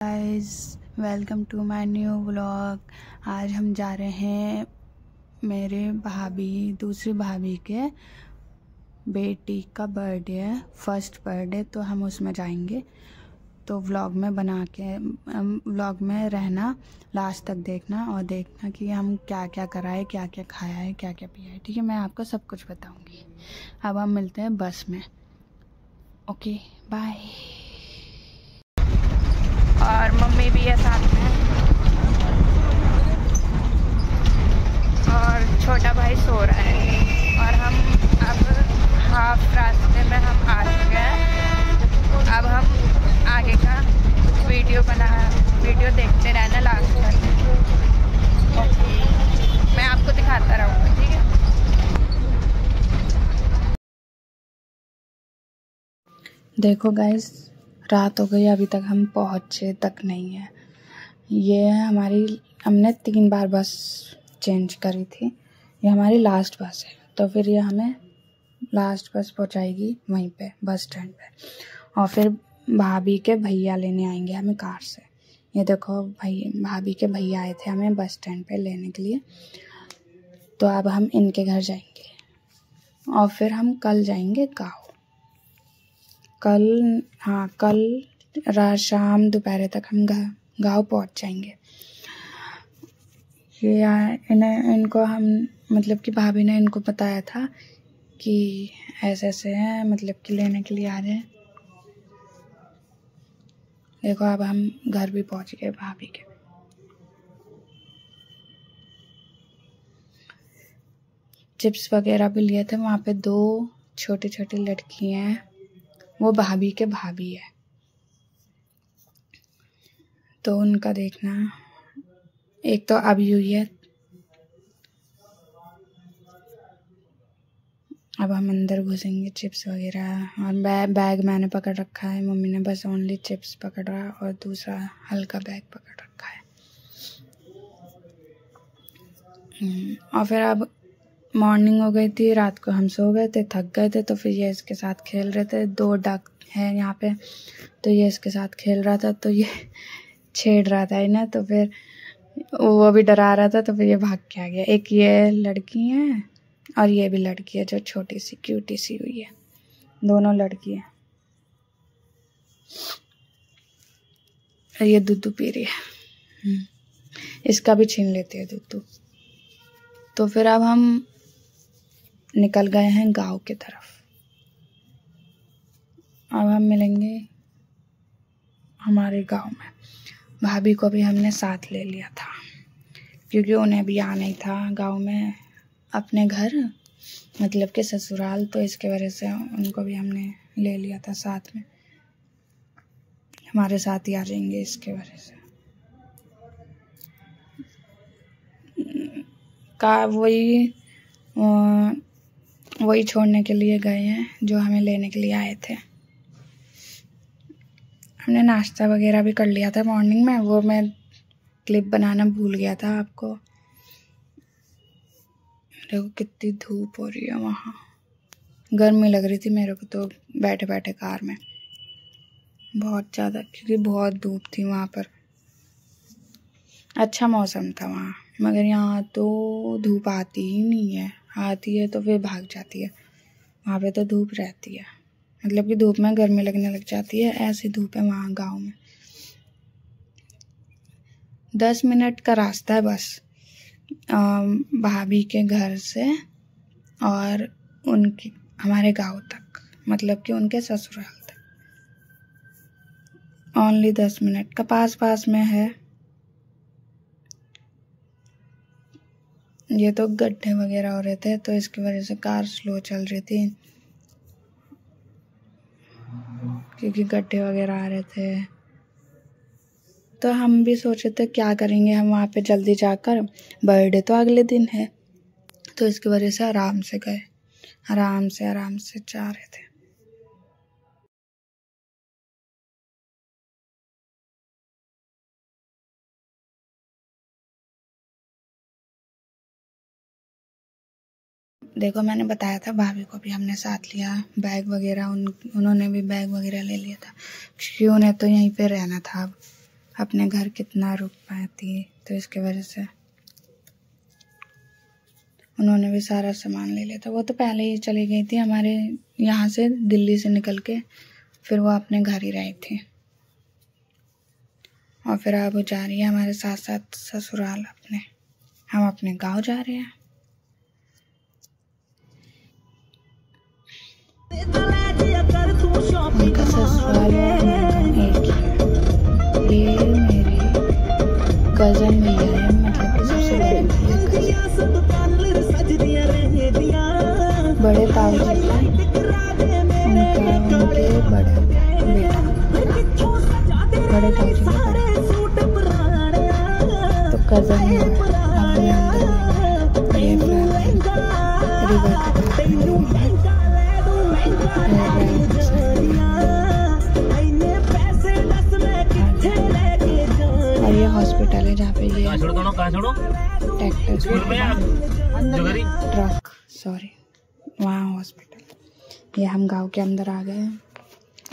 Guys, welcome to my new vlog. आज हम जा रहे हैं मेरे दूसरी भाभी के बेटी का बर्थडे है, फर्स्ट बर्थडे, तो हम उसमें जाएंगे। तो व्लॉग में रहना, लास्ट तक देखना और देखना कि हम क्या क्या कराए, क्या क्या खाया है, क्या क्या पिया है। ठीक है, मैं आपको सब कुछ बताऊंगी। अब हम मिलते हैं बस में। Okay, bye. और मम्मी भी है साथ में और छोटा भाई सो रहा है। और हम अब हाफ रास्ते में हम आ चुके हैं। अब हम आगे का वीडियो देखते रहना लास्ट तक। ओके, मैं आपको दिखाता रहूँगा। ठीक है, देखो गाइस, रात हो गई, अभी तक हम पहुँचे तक नहीं है। ये हमने 3 बार बस चेंज करी थी। ये हमारी लास्ट बस है, तो फिर ये हमें लास्ट बस पहुंचाएगी वहीं पे बस स्टैंड पे। और फिर भाभी के भैया लेने आएंगे हमें कार से। ये देखो, भाभी के भैया आए थे हमें बस स्टैंड पे लेने के लिए। तो अब हम इनके घर जाएंगे और फिर हम कल जाएंगे गाँव। कल शाम दोपहर तक हम गाँव पहुंच जाएंगे। इनको हम मतलब कि भाभी ने इनको बताया था कि ऐसे ऐसे हैं, मतलब कि लेने के लिए आ रहे हैं। देखो, अब हम घर भी पहुंच गए भाभी के। चिप्स वगैरह भी लिए थे। वहाँ पे 2 छोटी छोटी लड़की हैं, वो भाभी के भाभी है, तो उनका देखना। एक तो अभी हुई है। अब हम अंदर घुसेंगे चिप्स वगैरह। और बैग मैंने पकड़ रखा है, मम्मी ने बस ओनली चिप्स पकड़ा और दूसरा हल्का बैग पकड़ रखा है। और फिर अब मॉर्निंग हो गई थी, रात को हम सो गए थे, थक गए थे। तो फिर ये इसके साथ खेल रहे थे। 2 डक है यहाँ पे, तो ये इसके साथ खेल रहा था, तो ये छेड़ रहा था इन्हें। तो फिर वो भी डरा रहा था, तो फिर ये भाग के आ गया। एक ये लड़की है और ये भी लड़की है जो छोटी सी क्यूटी सी हुई है। दोनों लड़की है। ये दूध पी रही है। इसका भी छीन लेती है दूध। तो फिर अब हम निकल गए हैं गांव की तरफ। अब हम मिलेंगे हमारे गांव में। भाभी को भी हमने साथ ले लिया था, क्योंकि उन्हें भी आना ही था गांव में अपने घर, मतलब कि ससुराल। तो इसके वजह से उनको भी हमने ले लिया था साथ में। हमारे साथ ही आ जाएंगे इसके वजह से। वही छोड़ने के लिए गए हैं जो हमें लेने के लिए आए थे। हमने नाश्ता वगैरह भी कर लिया था मॉर्निंग में, वो मैं क्लिप बनाना भूल गया था आपको। देखो कितनी धूप हो रही है, वहाँ गर्मी लग रही थी मेरे को तो बैठे बैठे कार में, बहुत ज़्यादा, क्योंकि बहुत धूप थी वहाँ पर। अच्छा मौसम था वहाँ, मगर यहाँ तो धूप आती ही नहीं है। आती है तो फिर भाग जाती है। वहाँ पे तो धूप रहती है, मतलब कि धूप में गर्मी लगने लग जाती है। ऐसी धूप है वहाँ गांव में। 10 मिनट का रास्ता है बस भाभी के घर से और हमारे गांव तक, मतलब कि उनके ससुराल तक। ओनली 10 मिनट का, पास में है। ये तो गड्ढे वगैरह हो रहे थे, तो इसकी वजह से कार स्लो चल रही थी, क्योंकि गड्ढे वगैरह आ रहे थे। तो हम भी सोचे थे क्या करेंगे हम वहाँ पे जल्दी जाकर, बर्थडे तो अगले दिन है। तो इसकी वजह से आराम से गए, आराम से जा रहे थे। देखो, मैंने बताया था भाभी को भी हमने साथ लिया बैग वगैरह। उन्होंने भी बैग वगैरह ले लिया था, क्योंकि उन्हें तो यहीं पे रहना था। अपने घर कितना रुक पाती, तो इसके वजह से उन्होंने भी सारा सामान ले लिया था। वो तो पहले ही चली गई थी हमारे यहाँ से, दिल्ली से निकल के, फिर वो अपने घर ही रही थी। और फिर अब वो जा रही है हमारे साथ साथ ससुराल अपने। हम अपने गांव जा रहे हैं। उनका ससुराल एक ही है। ये मेरी कज़न भैया है, मतलब कि सबसे बड़े ताऊ जी का उनके बड़े बेटा, बड़े ताऊ जी का तो कज़न है। और ये हॉस्पिटल है जहाँ पे ये ट्रक वहाँ हॉस्पिटल। ये हम गांव के अंदर आ गए हैं।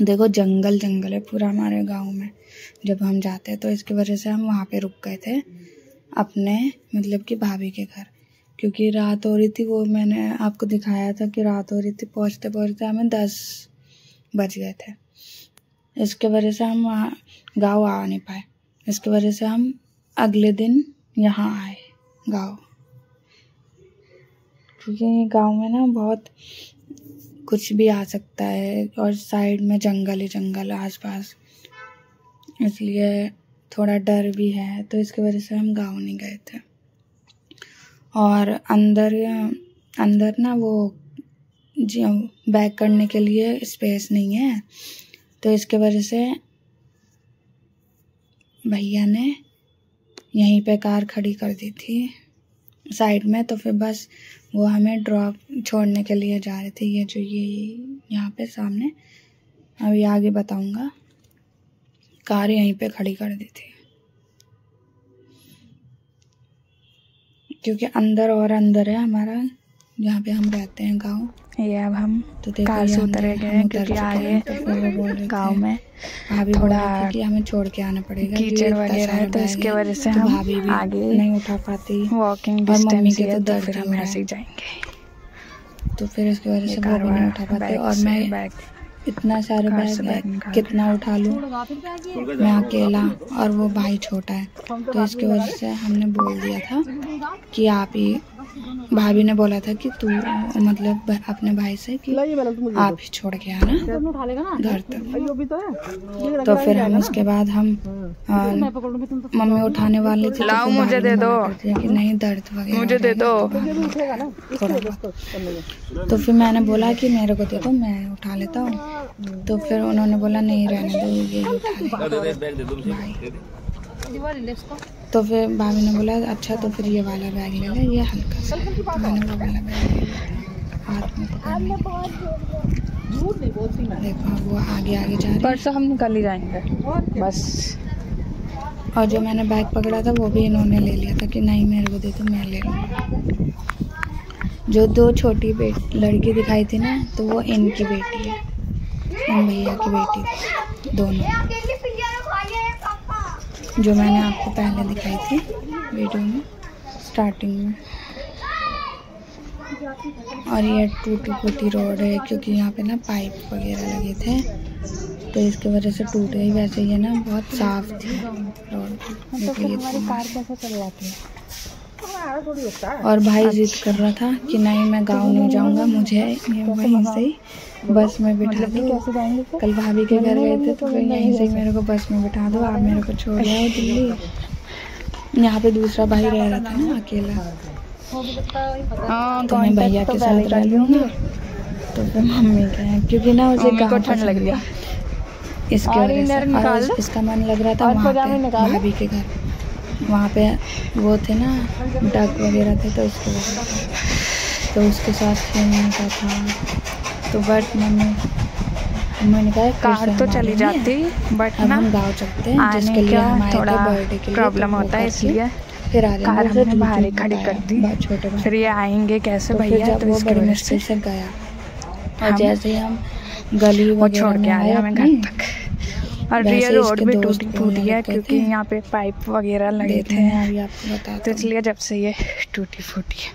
देखो जंगल जंगल है पूरा हमारे गांव में जब हम जाते हैं, तो इसकी वजह से हम वहाँ पे रुक गए थे अपने मतलब कि भाभी के घर, क्योंकि रात हो रही थी। वो मैंने आपको दिखाया था कि रात हो रही थी, पहुँचते पहुँचते हमें 10 बज गए थे। इसके वजह से हम वहाँ गाँव आ नहीं पाए। इसकी वजह से हम अगले दिन यहाँ आए गाँव, क्योंकि गांव में ना बहुत कुछ भी आ सकता है और साइड में जंगल ही जंगल आसपास, इसलिए थोड़ा डर भी है। तो इसकी वजह से हम गांव नहीं गए थे। और अंदर ना वो बैक करने के लिए स्पेस नहीं है, तो इसके वजह से भैया ने यहीं पे कार खड़ी कर दी थी साइड में। तो फिर बस वो हमें ड्रॉप छोड़ने के लिए जा रहे थे। ये जो ये यहाँ पे सामने, अभी आगे बताऊंगा, कार यहीं पे खड़ी कर दी थी, क्योंकि अंदर और अंदर है हमारा जहाँ पे हम रहते हैं गांव। ये अब हम तो कार से उतरे गए, क्योंकि आगे तो गांव में भाभी थोड़ा कि हमें छोड़ के आना पड़ेगा, कीचड़ वगैरह है, तो इसके वजह से हम भाभी भी आगे नहीं उठा पाती। वॉकिंग डिस्टेंस के तो दर्द हम ऐसे ही जाएंगे, तो फिर इसकी वजह से वो भी नहीं उठा पाते। और मैं इतना सारे बैग कितना उठा लूँ मैं अकेला, और वो भाई छोटा है, तो इसकी वजह से हमने बोल दिया था कि आप ही, भाभी ने बोला था कि तू मतलब अपने भाई से कि आप ही छोड़ के आना घर तक। तो फिर हम उसके बाद हम मम्मी उठाने वाली थी, लाओ मुझे दे दो कि नहीं दर्द वगैरह मुझे दे दो। तो फिर मैंने बोला कि मेरे को दे दो, मैं उठा लेता हूँ। तो फिर उन्होंने बोला नहीं रहने दो, ये उठा ले। तो फिर भाभी ने बोला अच्छा तो फिर ये वाला बैग ले ले, ये हल्का सा। तो मैंने वो वाला बैग ले लिया हाथ में पकड़। देखो वो आगे आगे जा रही है। परसों हम निकल ही जाएंगे बस। और जो मैंने बैग पकड़ा था वो भी इन्होंने ले लिया था कि नहीं मेरे को दे तो मैं ले लूँगा। जो 2 छोटी लड़की दिखाई थी ना, तो वो इनकी बेटी है, इन भैया की बेटी दोनों, जो मैंने आपको पहले दिखाई थी वीडियो में स्टार्टिंग में। और ये टूटी फूटी रोड है, क्योंकि यहाँ पे ना पाइप वगैरह लगे थे, तो इसकी वजह से टूट गई। वैसे ये ना बहुत साफ थी रोड। देखो ये कार कैसे चल जाती है। और भाई जिद कर रहा था कि नहीं मैं गांव नहीं जाऊंगा, मुझे वहीं से ही बस में बिठा दो। कल भाभी के घर गए थे, तो फिर यहीं से ही मेरे को बस में बिठा दो, आप मेरे को छोड़ आओ दिल्ली। यहाँ पे दूसरा भाई रह रहा था ना अकेला, तो मैं भैया के साथ रह लूँगा। तो फिर मम्मी कहे, क्योंकि ना उसे गाँव ठंड लग गया इसके वजह से, और इसका मन लग रहा था वहाँ पे भाभी के घर। वहाँ पे वो थे ना डक वगैरह थे, तो उसके वजह से तो उसके साथ खेलने का था। तो बट मैंने कहा कार तो चली जाती, बट ना हम गाँव चलते हैं, जिसके लिए हमारे थोड़ा बर्थडे के लिए प्रॉब्लम होता है, इसलिए फिर आ कार हमने बाहर खड़ी कर दी। छोटे फिर ये आएंगे कैसे भैया, तो वो बड़ी मुश्किल से गया। और जैसे ही हम गली वो छोड़ के आए हमें घर तक, और ये रोड भी टूटी फूटी है क्योंकि यहाँ पे पाइप वगैरह लगे थे, अभी आपको बताता तो इसलिए जब से ये टूटी फूटी है।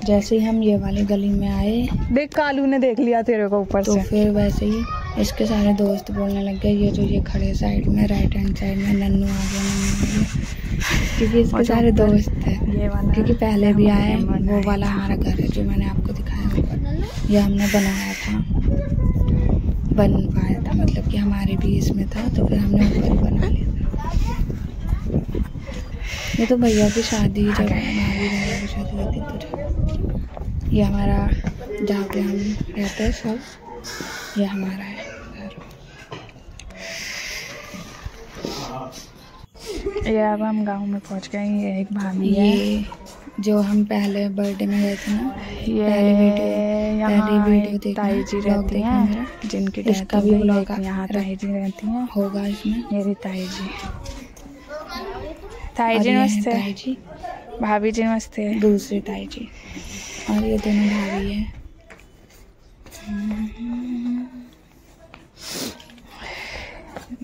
जैसे ही हम ये वाली गली में आए, देख कालू ने देख लिया तेरे को ऊपर तो से। फिर वैसे ही इसके सारे दोस्त बोलने लग गए, ये जो ये खड़े साइड में राइट हैंड साइड में, नन्नू आ गया, क्योंकि इसके सारे दोस्त थे। क्योंकि पहले भी आए, वो वाला हमारा घर है जो मैंने आपको दिखाया ऊपर, ये हमने बनाया था, बन पाया था, मतलब कि हमारे भी इसमें था, तो फिर हमने ऊपर ही बना लिया था। ये तो भैया की शादी, जब हमारी भैया की शादी होती तो ये हमारा जहाँ पे हम रहते हैं सब, ये हमारा है घर। ये अब हम गांव में पहुँच गए। ये एक भाभी है, ये जो हम पहले बर्थडे में गए थे ना, ये पहली वीडियो ताई जी रहती हैं, जिनकी इसका भी ब्लॉग यहाँ ताई जी रहती हैं, होगा इसमें। मेरी ताई जी। ताई जी नमस्ते। ताई जी, भाभी जी नमस्ते। दूसरी ताई जी, और ये दोनों भाभी है।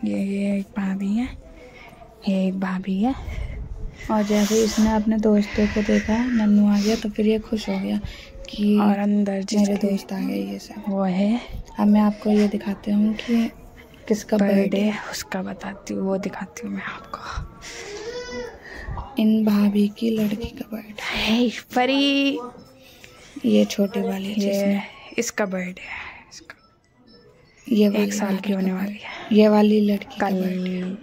ये एक भाभी है, ये एक भाभी है। और जैसे इसने अपने दोस्तों को देखा, नन्नू आ गया, तो फिर ये खुश हो गया कि और अंदर मेरे दोस्त आ गए। ये सब वो है। अब मैं आपको ये दिखाती हूँ कि किसका बर्थडे, उसका बताती हूँ, वो दिखाती हूँ मैं आपको। इन भाभी की लड़की का बर्थडे है परी। ये छोटी वाली, ये इसका बर्थडे है, इसका ये 1 साल की होने वाली है, ये वाली लड़की कल।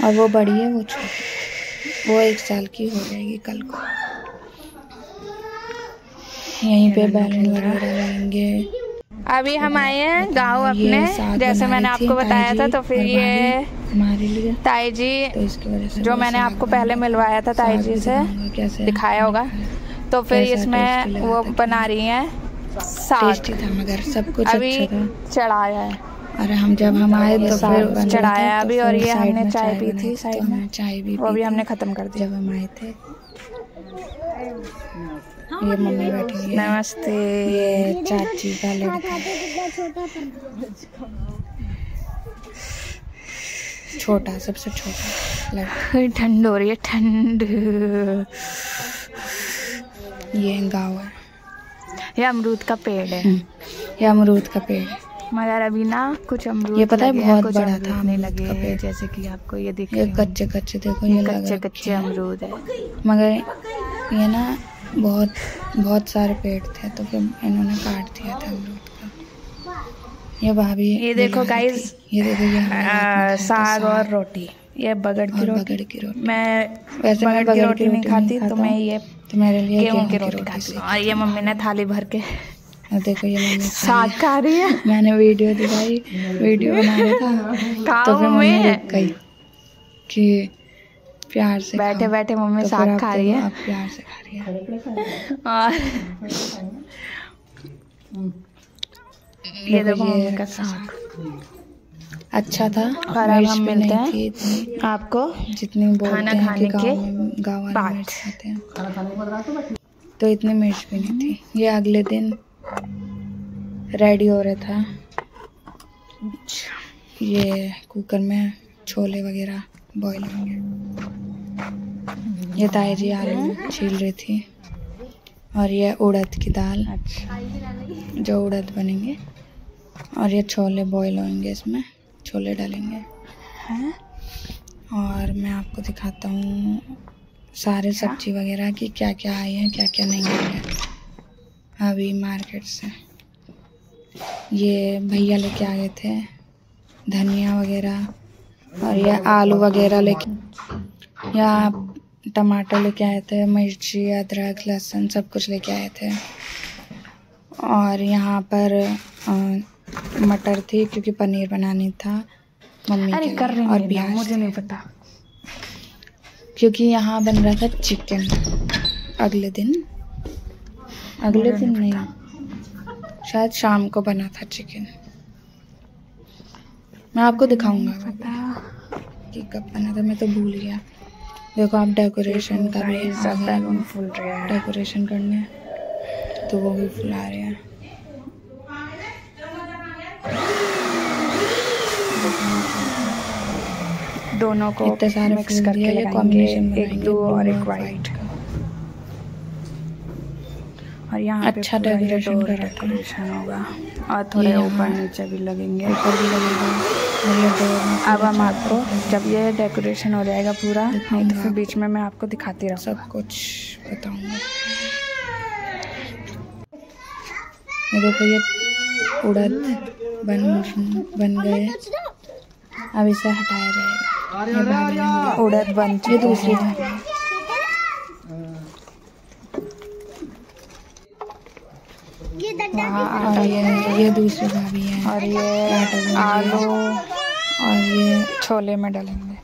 और वो बड़ी है, वो छोटी, वो 1 साल की हो जाएगी कल को। यहीं पे बैलून वगैरह लगेंगे। अभी हम आए हैं गांव अपने, जैसे मैंने आपको बताया था। तो फिर ये हमारे लिए ताई जी, तो इसकी वजह से जो मैंने आपको पहले मिलवाया था ताई जी से, दिखाया होगा। तो फिर इसमें वो बना रही हैं साग। टेस्टी था मगर सब कुछ अभी अच्छा था। चढ़ाया है, और हम जब हम आए तो फिर चढ़ाया अभी। और ये हमने चाय पी थी साइड में, चाय भी वो भी हमने खत्म कर दी जब हम आए थे। ये मम्मी बैठी है। नमस्ते। ये चाची का लड़का, छोटा, सबसे छोटा लड़का। ठंड हो रही है, ठंड। ये गाँव है, ये अमरूद का पेड़ है। ये अमरूद का पेड़, मगर अभी ना कुछ अमरूद, ये पता है बहुत बड़ा था नहीं लगे, जैसे कि आपको ये दिख ये कच्चे कच्चे, देखो ये कच्चे अमरूद है। मगर ये ना बहुत सारे पेड़ थे, तो फिर इन्होंने काट दिया था अमरूद का। ये भाभी, ये देखो गाइस, ये देखो, ये साग और रोटी, ये बगड़ की रोटी। मैं वैसे मैं बगड़ की रोटी नहीं खाती, तो मैं ये तो मेरे लिए गेहूं की रोटी खाती हूँ। और ये मम्मी ने थाली भर के, देखो ये मम्मी साग खा रही है। मैंने वीडियो दिखाई, वीडियो बना रहा था, तो फिर मम्मी रुक गई कि प्यार से बैठे बैठे मम्मी साग खा रही है। आप प्यार से खा रही है। और ये देखो मम्मी का साग अच्छा था। और अब हम मिलते हैं आपको जितनी खाना खाने के बाद, तो इतनी मिर्च भी नहीं थी। ये अगले दिन रेडी हो रहा था। ये कुकर में छोले वगैरह बॉईल होंगे। ये ताई जी आलू छील रही थी, और ये उड़द की दाल, जो उड़द बनेंगे, और ये छोले बॉईल होंगे, इसमें छोले डालेंगे। और मैं आपको दिखाता हूँ सारे सब्जी वगैरह की क्या क्या आई हैं, क्या क्या नहीं आई है अभी मार्केट से। ये भैया लेके आ गए थे धनिया वगैरह, और ये आलू वगैरह लेके, यहाँ टमाटर लेके आए थे, मिर्ची, अदरक, लहसुन सब कुछ लेके आए थे। और यहाँ पर मटर थी, क्योंकि पनीर बनानी था मम्मी के लिए, और प्याज, मुझे नहीं पता, क्योंकि यहाँ बन रहा था चिकन। अगले दिन नहीं, शायद शाम को बना था चिकन। मैं आपको दिखाऊंगा कि कब बना था, मैं तो भूल गया। देखो आप डेकोरेशन का भी सब बैलून फूल रहे हैं, डेकोरेशन करने तो वो भी फुला रहे हैं। दोनों को इतने सारे मिक्स करके ये कॉम्बिनेशन एक ब्लू और एक वाइट का। और यहाँ अच्छा डेकोरेशन डेकोरेशन होगा और थोड़े ऊपर नीचे भी लगेंगे, ऊपर भी लगेगा। अब हम आपको जब ये डेकोरेशन हो जाएगा पूरा, नहीं तो फिर बीच में मैं आपको दिखाती रहूँगा, सब कुछ बताऊंगा। ये देखो ये उड़द बन गए, अब इसे हटाया जाएगा। उड़द बन ये दूसरी भाभी और ये दूसरी भाभी है। और ये आलू और ये छोले में डालेंगे।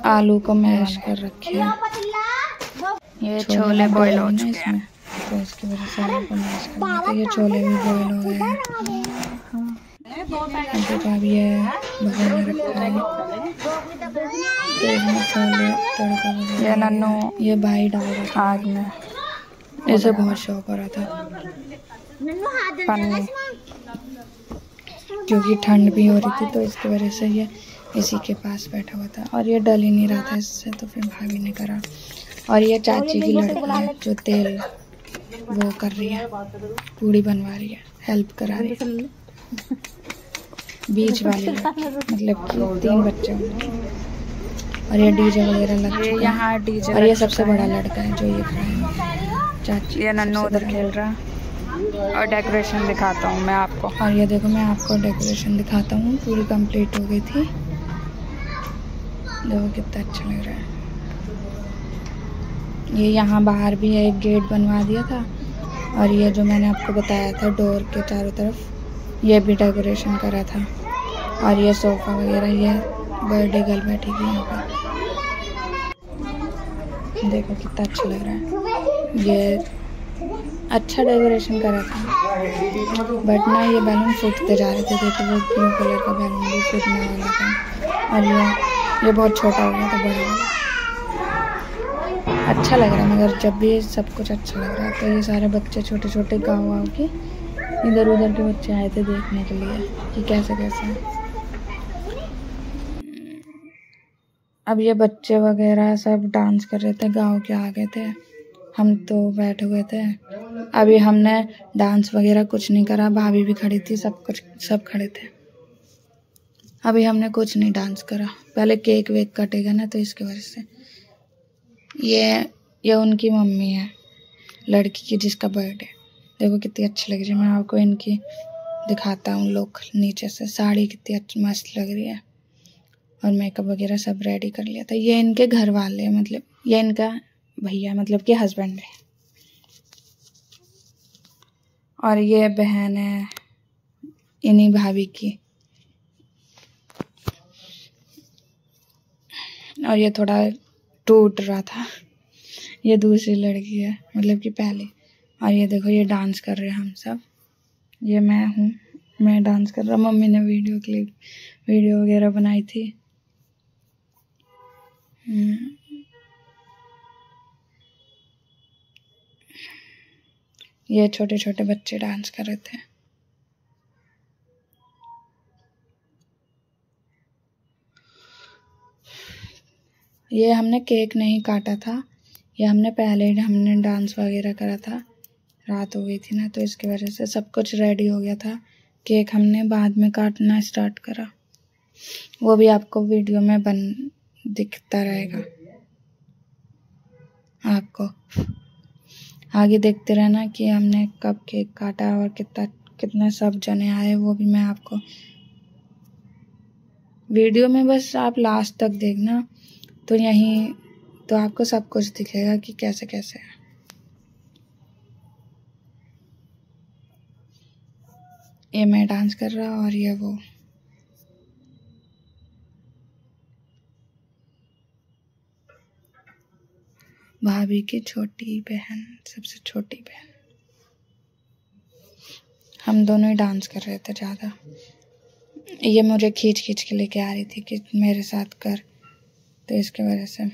आलू को मैश कर रखे हैं। ये छोले बॉईल हो चुके हैं तो इसकी वजह से आलू को मैश करना। तो ये छोले भी बॉईल हो गए हैं। भाभी है भगवान रखा है तो इसमें छोले तड़का वगैरह। ये नन्नू ये भाई डाल रहा आग में, इसे बहुत शौक हो रहा था पन्नी, क्योंकि ठंड भी हो रही थी तो इसकी वजह से ये इसी के पास बैठा हुआ था और ये डल ही नहीं रहा था इससे, तो फिर भाभी ने करा। और ये चाची की लड़की है जो तेल वो कर रही है, पूड़ी बनवा रही है, हेल्प करा रही है। बीच वाली मतलब कि 3 बच्चे होंगे। और ये डीजे वगैरह लग चुका है यहाँ डीजे। और ये सबसे बड़ा लड़का है जो ये खड़ा है, चाची। ये नन्नू उधर खेल रहा। और डेकोरेशन दिखाता हूँ मैं आपको। और ये देखो मैं आपको डेकोरेशन दिखाता हूँ, पूरी कंप्लीट हो गई थी। देखो कितना अच्छा लग रहा है। ये यहाँ बाहर भी है, एक गेट बनवा दिया था। और ये जो मैंने आपको बताया था डोर के चारों तरफ, ये भी डेकोरेशन करा था। और ये सोफ़ा वगैरह, ये बर्थडे गर्ल बैठी थी यहाँ पर। देखो कितना अच्छा लग रहा है। ये अच्छा डेकोरेशन करा था, बट ना ये बैलून फूटते जा रहे थे। देखो वो ब्लू कलर का बैलून भी फूटने वाला था। और ये बहुत छोटा हो गया था, बड़ा हो गया। अच्छा लग रहा है, मगर जब भी सब कुछ अच्छा लग रहा है। तो ये सारे बच्चे छोटे छोटे गाँव के इधर उधर के बच्चे आए थे देखने के लिए कि कैसे कैसे है। अब ये बच्चे वगैरह सब डांस कर रहे थे, गांव के आ गए थे, हम तो बैठे हुए थे। अभी हमने डांस वगैरह कुछ नहीं करा, भाभी भी खड़ी थी, सब खड़े थे। अभी हमने कुछ नहीं डांस करा, पहले केक वेक कटेगा ना तो इसकी वजह से। ये उनकी मम्मी है, लड़की की जिसका बर्थडे। देखो कितनी अच्छी लग रही है। मैं आपको इनकी दिखाता हूँ लुक नीचे से। साड़ी कितनी मस्त लग रही है और मेकअप वगैरह सब रेडी कर लिया था। ये इनके घर वाले हैं, मतलब ये इनका भैया मतलब कि हस्बैंड है। और ये बहन है इन्हीं भाभी की। और ये थोड़ा टूट रहा था। ये दूसरी लड़की है, मतलब कि पहले। और ये देखो ये डांस कर रहे हैं हम सब। ये मैं हूँ, मैं डांस कर रहा। मम्मी ने वीडियो वगैरह बनाई थी। ये छोटे छोटे बच्चे डांस कर रहे थे। ये हमने केक नहीं काटा था, ये हमने पहले हमने डांस वगैरह करा था। रात हो गई थी ना तो इसकी वजह से सब कुछ रेडी हो गया था। केक हमने बाद में काटना स्टार्ट करा, वो भी आपको वीडियो में दिखता रहेगा। आपको आगे देखते रहना कि हमने कब केक काटा और कितने सब जने आए, वो भी मैं आपको वीडियो में, बस आप लास्ट तक देखना तो यहीं तो आपको सब कुछ दिखेगा कि कैसे कैसे है। ये मैं डांस कर रहा और ये वो। भाभी की छोटी बहन, सबसे छोटी बहन। हम दोनों ही डांस कर रहे थे ज़्यादा। ये मुझे खींच खींच के लेके आ रही थी कि मेरे साथ कर, तो इसकी वजह से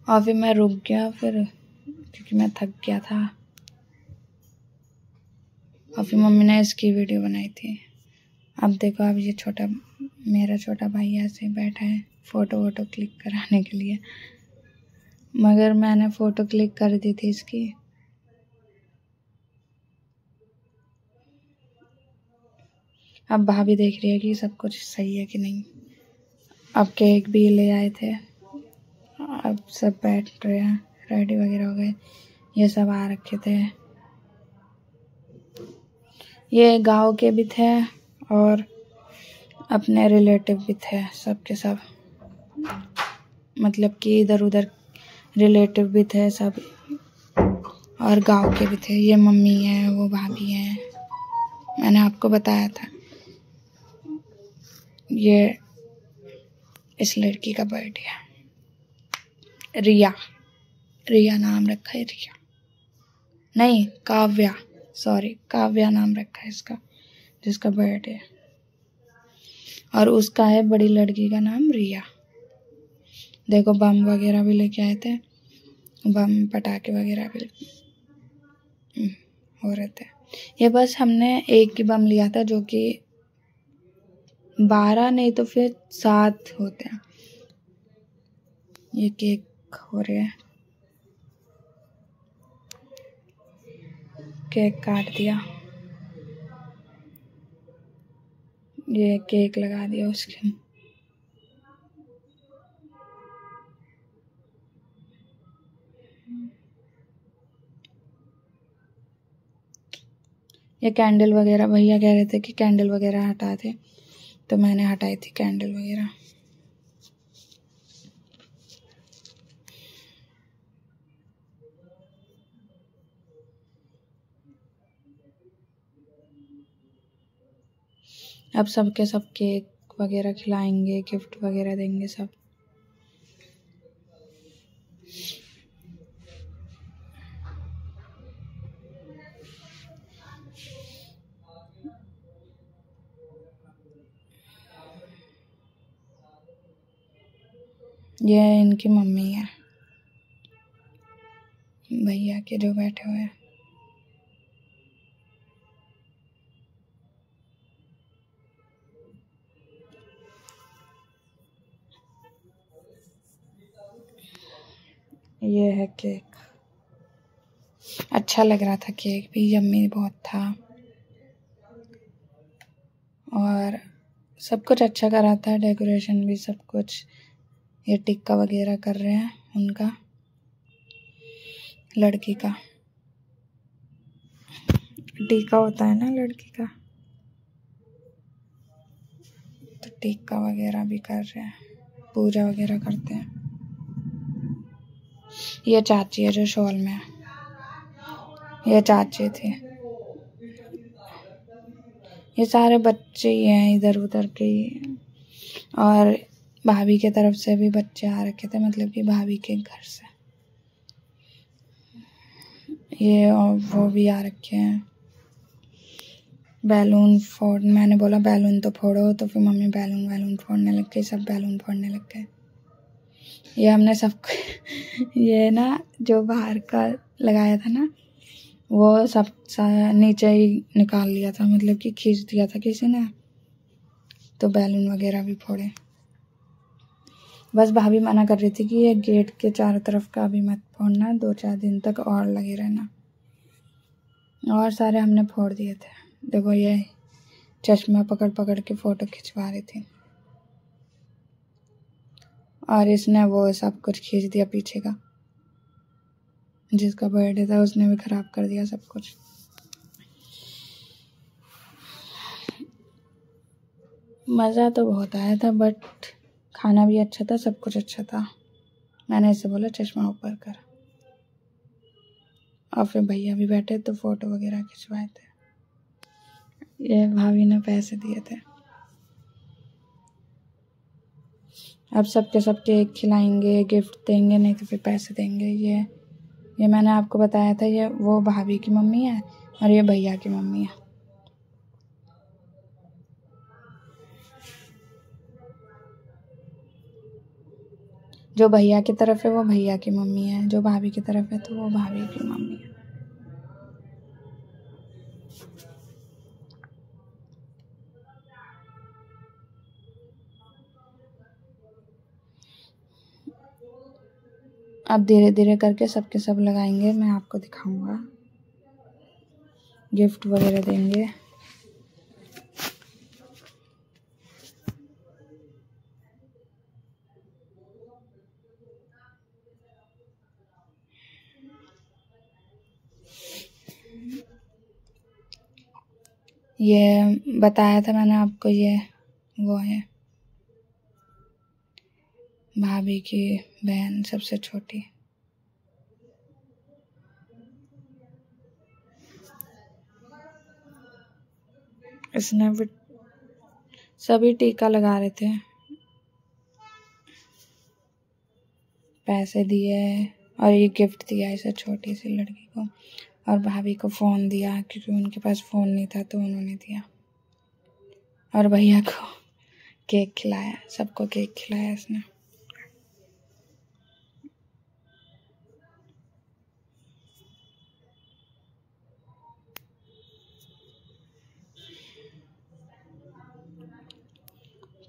और फिर मैं रुक गया क्योंकि मैं थक गया था। और फिर मम्मी ने इसकी वीडियो बनाई थी। अब देखो, अब ये मेरा छोटा भाई ऐसे ही बैठा है फ़ोटो वोटो क्लिक कराने के लिए, मगर मैंने फ़ोटो क्लिक कर दी थी इसकी। अब भाभी देख रही है कि सब कुछ सही है कि नहीं। अब केक भी ले आए थे, अब सब बैठ रहे हैं, रेडी वगैरह हो गए। ये सब आ रखे थे, ये गांव के भी थे और अपने रिलेटिव भी थे, सब के सब, मतलब कि इधर उधर रिलेटिव भी थे सब, और गांव के भी थे। ये मम्मी है, वो भाभी है, मैंने आपको बताया था। ये इस लड़की का बर्थडे है, रिया नाम रखा है। रिया नहीं, काव्या, सॉरी, काव्या नाम रखा है इसका, जिसका बर्थडे है। और उसका है बड़ी लड़की का नाम रिया। देखो, बम वगैरह भी लेके आए थे, बम पटाखे वगैरह भी हो रहे थे। ये बस हमने एक ही बम लिया था, जो कि 12 नहीं तो फिर 7 होते हैं। ये केक हो रहे हैं, केक काट दिया, ये केक लगा दिया उसके। ये कैंडल वगैरह, भैया कह रहे थे कि कैंडल वगैरह हटा दे, तो मैंने हटाई थी कैंडल वगैरह। अब सबके सब केक वगैरह खिलाएंगे, गिफ्ट वगैरह देंगे सब। ये इनकी मम्मी है, भैया के जो बैठे हुए हैं। ये है केक, अच्छा लग रहा था केक भी, यम्मी बहुत था, और सब कुछ अच्छा करा था, डेकोरेशन भी सब कुछ। ये टिक्का वगैरह कर रहे हैं उनका, लड़की का टीका होता है ना लड़की का, तो टीका वगैरह भी कर रहे हैं, पूजा वगैरह करते हैं। ये चाची है जो शॉल में है, ये चाची थी। ये सारे बच्चे ही हैं इधर उधर के ही, और भाभी के तरफ से भी बच्चे आ रखे थे, मतलब कि भाभी के घर से। ये और वो भी आ रखे हैं। बैलून फोड़, मैंने बोला बैलून तो फोड़ो, तो फिर मम्मी बैलून फोड़ने लग गई, सब बैलून फोड़ने लग गए। ये हमने सब ये ना जो बाहर का लगाया था ना, वो सब नीचे ही निकाल लिया था, मतलब कि खींच दिया था किसी ने, तो बैलून वगैरह भी फोड़े। बस भाभी मना कर रही थी कि ये गेट के चारों तरफ का अभी मत फोड़ना, 2-4 दिन तक और लगे रहना। और सारे हमने फोड़ दिए थे। देखो, ये चश्मा पकड़ पकड़ के फ़ोटो खिंचवा रही थी, और इसने वो सब कुछ खींच दिया पीछे का, जिसका बर्थडे था उसने भी ख़राब कर दिया सब कुछ। मज़ा तो बहुत आया था, बट खाना भी अच्छा था, सब कुछ अच्छा था। मैंने इसे बोला चश्मा ऊपर कर, और फिर भैया भी बैठे तो फ़ोटो वगैरह खिंचवाए थे। ये भाभी ने पैसे दिए थे। अब सबके सब केक खिलाएंगे, गिफ्ट देंगे, नहीं तो फिर पैसे देंगे। ये मैंने आपको बताया था, ये वो भाभी की मम्मी है और ये भैया की मम्मी है। जो भैया की तरफ है वो भैया की मम्मी है, जो भाभी की तरफ है तो वो भाभी की मम्मी है। अब धीरे धीरे करके सबके सब लगाएंगे, मैं आपको दिखाऊंगा, गिफ्ट वगैरह देंगे। ये बताया था मैंने आपको, ये वो है भाभी की बहन, सबसे छोटी। इसने भी सभी टीका लगा रहे थे, पैसे दिए और ये गिफ्ट दिया इसे छोटी सी लड़की को, और भाभी को फ़ोन दिया क्योंकि उनके पास फ़ोन नहीं था तो उन्होंने दिया, और भैया को केक खिलाया, सबको केक खिलाया इसने।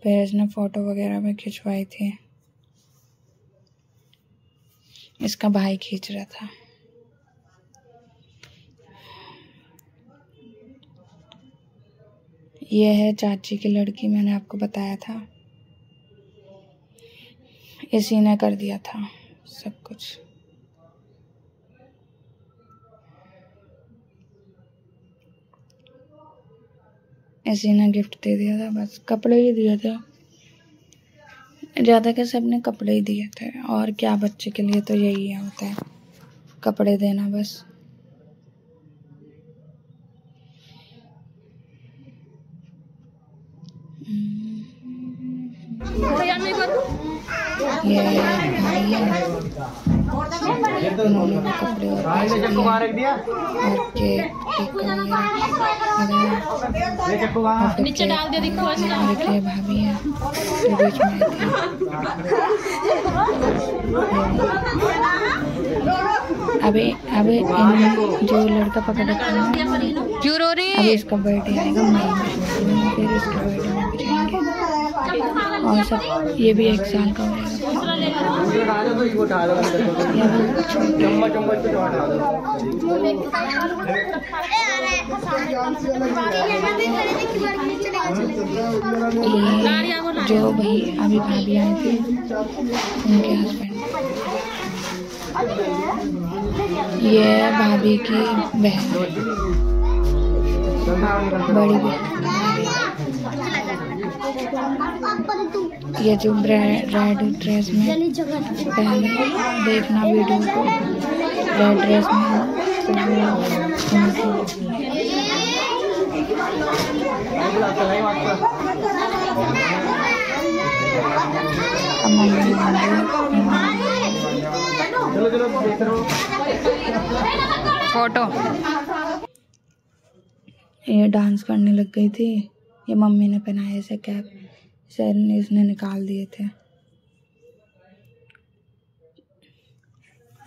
फिर इसने फ़ोटो वगैरह भी खिंचवाई थी, इसका भाई खींच रहा था। ये है चाची की लड़की, मैंने आपको बताया था, इसी ने कर दिया था सब कुछ। इसी ने गिफ्ट दे दिया था, बस कपड़े ही दिया था, ज़्यादा के सबने कपड़े ही दिए थे, और क्या, बच्चे के लिए तो यही होता है, कपड़े देना बस। ये भाई है, उन्होंने भी कपड़े और पैसे दिए और केक नीचे डाल दे, और ये भाभी है जो बीच में थी। अभी जो लड़का पकड़ रखा है, क्यों रो रही? अभी इसका बर्थडे आएगा मई में, फिर इसके बर्थडे में भी जाएंगे, और सब ये भी 1 साल का हो जाएगा। जो भाई अभी भाभी आई थी उनके हस्बैंड, ये भाभी की बहन, बड़ी बहन। ये जो रेड ड्रेस में पहले, देखना वीडियो को, रेड ड्रेस में फोटो। ये डांस करने लग गई थी, ये मम्मी ने पहनाया इसे कैप, इसने निकाल दिए थे।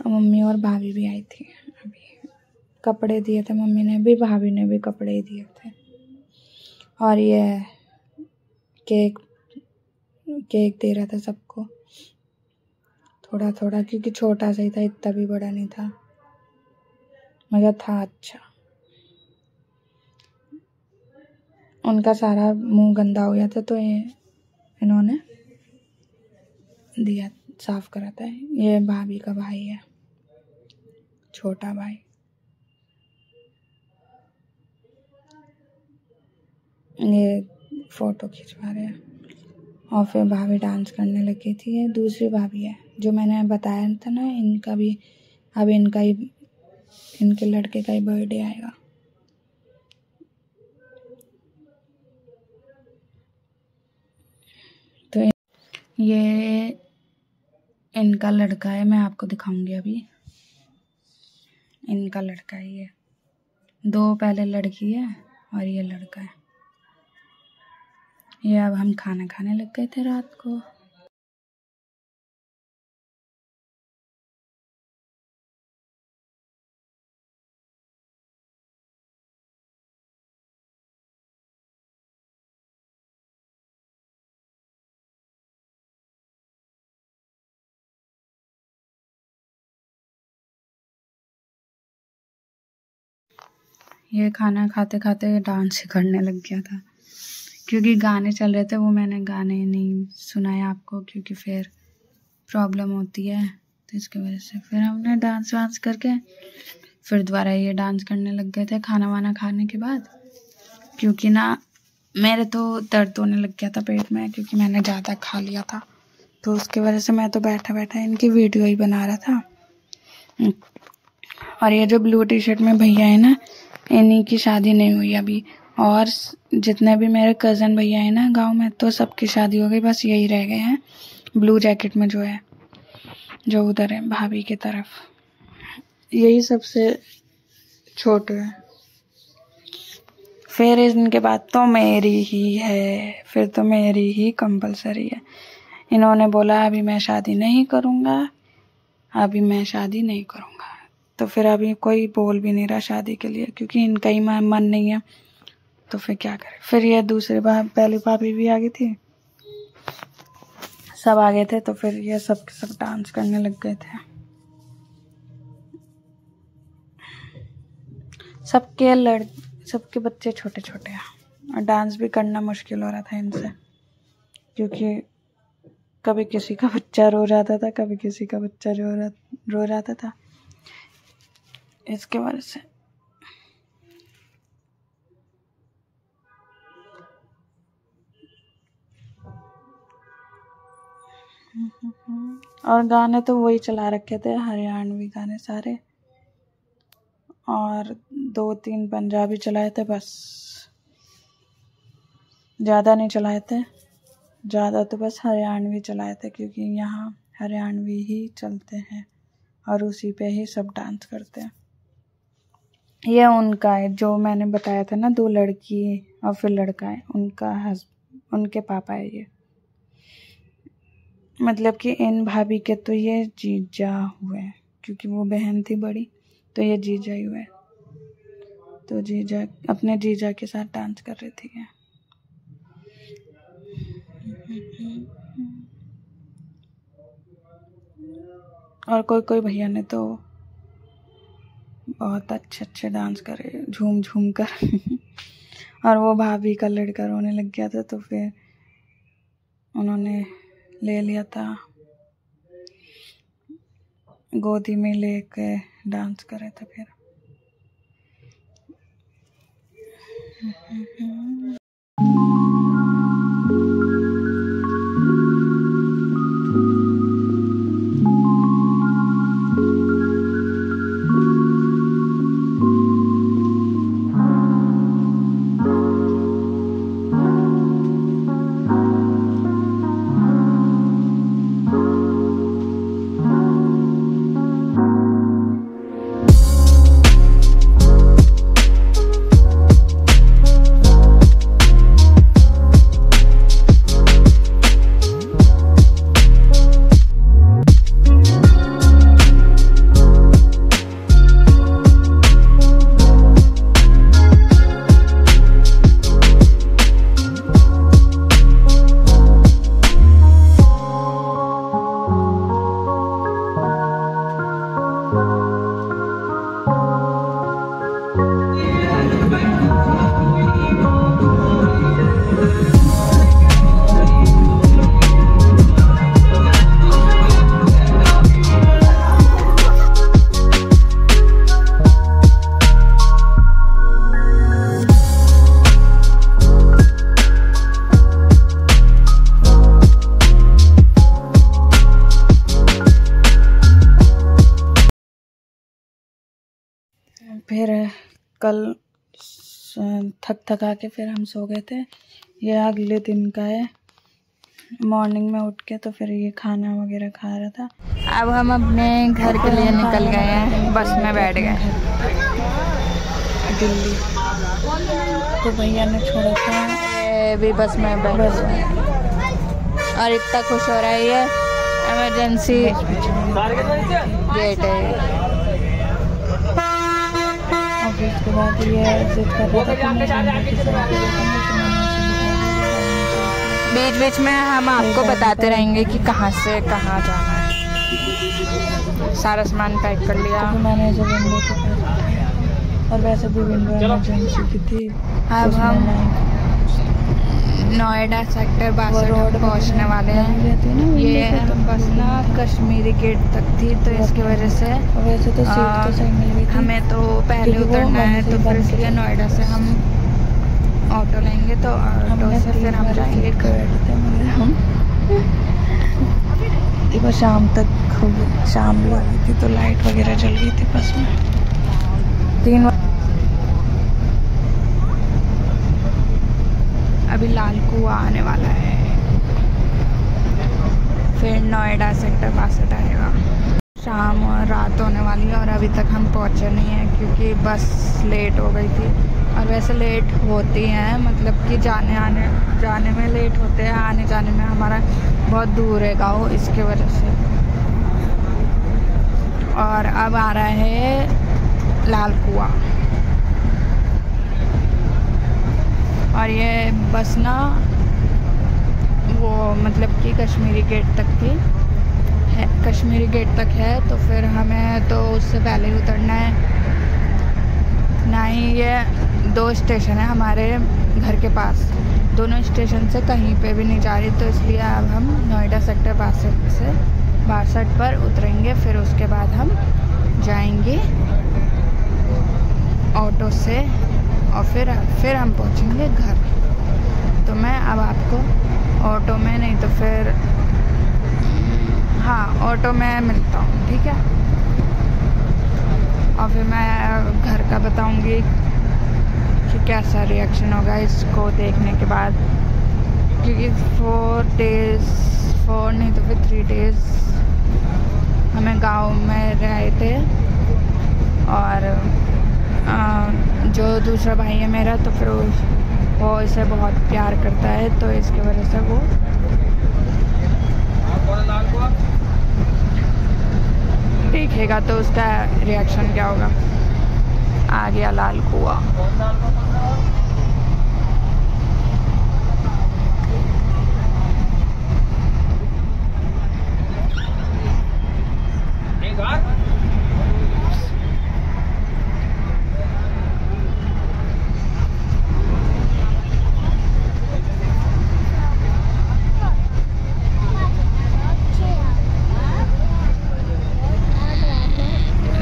मम्मी और भाभी भी आई थी, अभी कपड़े दिए थे मम्मी ने भी, भाभी ने भी कपड़े दिए थे। और ये केक दे रहा था सबको, थोड़ा थोड़ा, क्योंकि छोटा सा ही था, इतना भी बड़ा नहीं था, मगर था अच्छा। उनका सारा मुंह गंदा हो गया था तो ये इन्होंने दिया, साफ कराता है। ये भाभी का भाई है, छोटा भाई। ये फोटो खिंचवा रहे हैं, और फिर भाभी डांस करने लगी थी। ये दूसरी भाभी है जो मैंने बताया था ना, इनका भी अब इनके लड़के का ही बर्थडे आएगा। तो ये इनका लड़का है, मैं आपको दिखाऊंगी अभी। इनका लड़का है ये, 2 पहले लड़की है और ये लड़का है। ये अब हम खाना खाने लग गए थे रात को। ये खाना खाते खाते डांस ही करने लग गया था, क्योंकि गाने चल रहे थे। वो मैंने गाने नहीं सुनाए आपको, क्योंकि फिर प्रॉब्लम होती है, तो इसकी वजह से फिर हमने डांस वांस करके फिर दोबारा ये डांस करने लग गए थे खाना वाना खाने के बाद। क्योंकि ना मेरे तो दर्द होने लग गया था पेट में, क्योंकि मैंने ज़्यादा खा लिया था, तो उसकी वजह से मैं तो बैठा बैठा इनकी वीडियो ही बना रहा था। और ये जो ब्लू टी शर्ट में भैया है ना, इन्हीं की शादी नहीं हुई अभी, और जितने भी मेरे कज़न भैया हैं ना गांव में, तो सबकी शादी हो गई, बस यही रह गए हैं ब्लू जैकेट में जो है, जो उधर है भाभी की तरफ, यही सबसे छोटे है। फिर इनके बाद तो मेरी ही है, फिर तो मेरी ही कंपलसरी है। इन्होंने बोला अभी मैं शादी नहीं करूँगा, अभी मैं शादी नहीं करूँगा, तो फिर अभी कोई बोल भी नहीं रहा शादी के लिए, क्योंकि इनका ही मन नहीं है, तो फिर क्या करें। फिर ये दूसरे पहली भाभी भी आ गई थी, सब आ गए थे, तो फिर ये सब डांस करने लग गए थे। सबके बच्चे छोटे छोटे हैं, और डांस भी करना मुश्किल हो रहा था इनसे, क्योंकि कभी किसी का बच्चा रो जाता था, कभी किसी का बच्चा रो जाता था, इसके वजह से। और गाने तो वही चला रखे थे, हरियाणवी गाने सारे, और 2-3 पंजाबी चलाए थे बस, ज़्यादा नहीं चलाए थे, ज़्यादा तो बस हरियाणवी चलाए थे, क्योंकि यहाँ हरियाणवी ही चलते हैं और उसी पे ही सब डांस करते हैं। ये उनका है जो मैंने बताया था ना, 2 लड़की और फिर लड़का है, उनके पापा है ये, मतलब कि इन भाभी के तो ये जीजा हुए, क्योंकि वो बहन थी बड़ी, तो ये जीजा ही हुए। तो जीजा अपने जीजा के साथ डांस कर रही थी ये। और कोई भैया ने तो बहुत अच्छे डांस करे, झूम झूम कर और वो भाभी का लड़का रोने लग गया था, तो फिर उन्होंने ले लिया था, गोदी में लेके डांस करे थे फिर। फिर कल थक थका के फिर हम सो गए थे। ये अगले दिन का है, मॉर्निंग में उठ के तो फिर ये खाना वगैरह खा रहा था। अब हम अपने घर के लिए निकल गए हैं, बस में बैठ गए दिल्ली, तो भैया ने छोड़ा था, भी बस में बैठ गए और इतना खुश हो रहा है। ये इमरजेंसी गेट है। उसके बाद ये जिद कर रहा था बीच बीच में हम आपको बताते रहेंगे कि कहाँ से कहाँ जाना है। सारा सामान पैक कर लिया। तो मैंने जब विंडो को और वैसे भी विंडो इमरजेंसी की थी। अब हम नोएडा सेक्टर 62 रोड पहुँचने वाले हैं। ये बस ना कश्मीरी गेट तक थी, तो इसकी वजह से वैसे तो सीट तो सही मिल गई थी, हमें तो पहले उतरना है, तो फिर इसलिए नोएडा से हम ऑटो लेंगे, तो ऑटो से फिर हम जाएंगे घर। हम देखो शाम तक हो गई, शाम भी हो गई थी, तो लाइट वगैरह जल गई थी बस में। 3 अभी लाल कुआं आने वाला है, फिर नोएडा सेक्टर 62 आएगा। शाम और रात होने वाली है और अभी तक हम पहुंचे नहीं हैं, क्योंकि बस लेट हो गई थी। और वैसे लेट होती हैं, मतलब कि जाने में लेट होते हैं, आने जाने में हमारा बहुत दूर है गाँव, इसके वजह से। और अब आ रहा है लाल कुआं, और ये बस ना वो मतलब कि कश्मीरी गेट तक थी, कश्मीरी गेट तक है, तो फिर हमें तो उससे पहले ही उतरना है। ना ही ये 2 स्टेशन है हमारे घर के पास, दोनों स्टेशन से कहीं पे भी नहीं जा रही, तो इसलिए अब हम नोएडा सेक्टर 62 पर उतरेंगे। फिर उसके बाद हम जाएंगे ऑटो से, और फिर हम पहुंचेंगे घर। तो मैं अब आपको ऑटो में, नहीं तो फिर हाँ ऑटो में मिलता हूँ, ठीक है। और फिर मैं घर का बताऊँगी कि कैसा रिएक्शन होगा इसको देखने के बाद, क्योंकि 4 नहीं तो फिर 3 डेज़ हमें गांव में रहे थे। और जो दूसरा भाई है मेरा, तो फिर वो इसे बहुत प्यार करता है, तो इसकी वजह से वो देखेगा तो उसका रिएक्शन क्या होगा। आ गया लाल कुआं।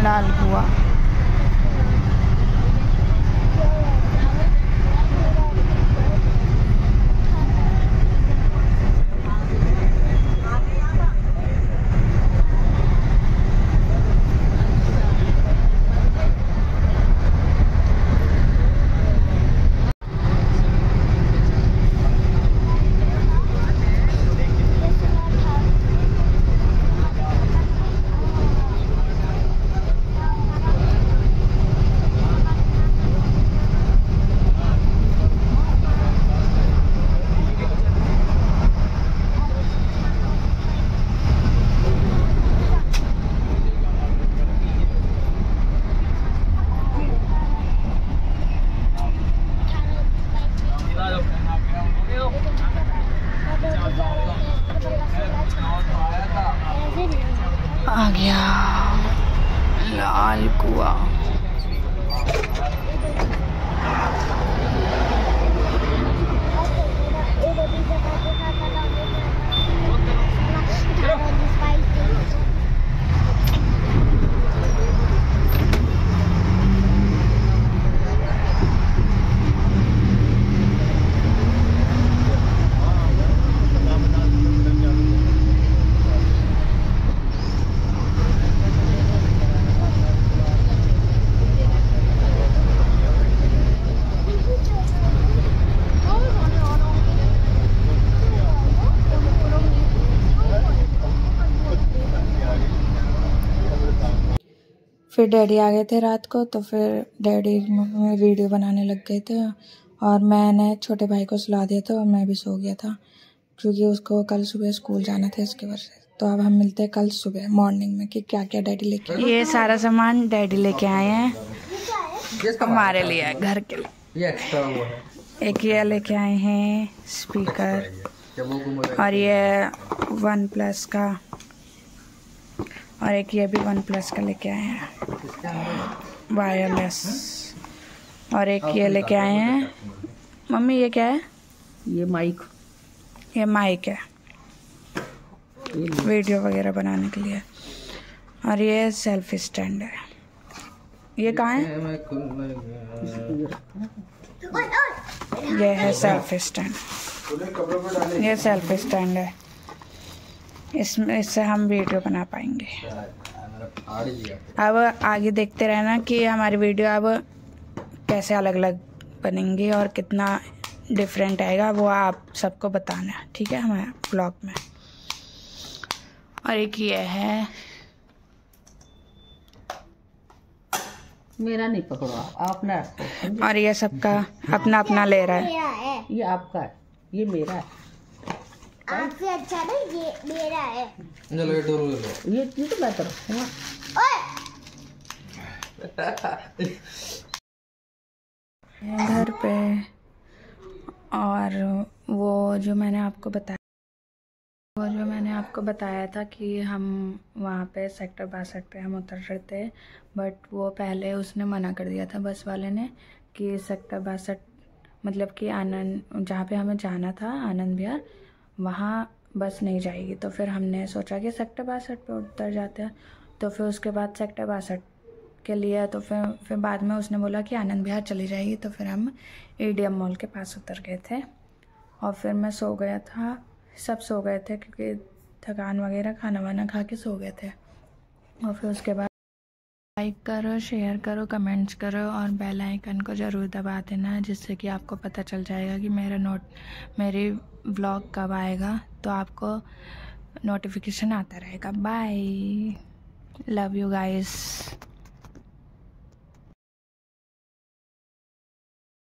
लाल कुआं आ गया लाल कुआं। फिर डैडी आ गए थे रात को, तो फिर डैडी वीडियो बनाने लग गए थे, और मैंने छोटे भाई को सुला दिया था और मैं भी सो गया था, क्योंकि उसको कल सुबह स्कूल जाना था इसकी वजह से। तो अब हम मिलते हैं कल सुबह मॉर्निंग में कि क्या क्या डैडी लेके आए। ये सारा सामान डैडी लेके आए हैं हमारे लिए, घर के लिए। एक ये लेके आए हैं स्पीकर, और ये OnePlus का, और एक ये भी OnePlus का लेके आए हैं वायरलेस। और एक ये लेके आए हैं। मम्मी ये क्या है? ये माइक है वीडियो वगैरह बनाने के लिए। और ये सेल्फी स्टैंड है। ये कहाँ है? ये है सेल्फी स्टैंड। ये सेल्फी स्टैंड है, इससे हम वीडियो बना पाएंगे। अब आगे देखते रहना कि हमारी वीडियो अब कैसे अलग अलग बनेंगी और कितना डिफरेंट आएगा, वो आप सबको बताना, ठीक है, हमारे ब्लॉग में। और एक ये है, मेरा नहीं पकड़ो आप ना। और ये सबका अपना अपना ले रहा है। ये आपका है, ये मेरा है। आपसे अच्छा ना ये मेरा है। ये तो बेहतर है। घर पे। और वो जो मैंने आपको बताया था कि हम वहाँ पे सेक्टर 62 पे हम उतर रहे थे, बट वो पहले उसने मना कर दिया था बस वाले ने कि सेक्टर 62 मतलब कि आनंद, जहाँ पे हमें जाना था आनंद विहार, वहाँ बस नहीं जाएगी। तो फिर हमने सोचा कि सेक्टर 62 पे उतर जाते हैं। तो फिर उसके बाद सेक्टर 62 के लिए तो फिर बाद में उसने बोला कि आनंद विहार चली जाएगी। तो फिर हम एडीएम मॉल के पास उतर गए थे और फिर मैं सो गया था, सब सो गए थे क्योंकि थकान वगैरह, खाना वाना खा के सो गए थे। और फिर उसके बाद लाइक करो, शेयर करो, कमेंट्स करो और बेल आइकन को ज़रूर दबा देना, जिससे कि आपको पता चल जाएगा कि मेरी व्लॉग कब आएगा, तो आपको नोटिफिकेशन आता रहेगा। Bye, love you guys.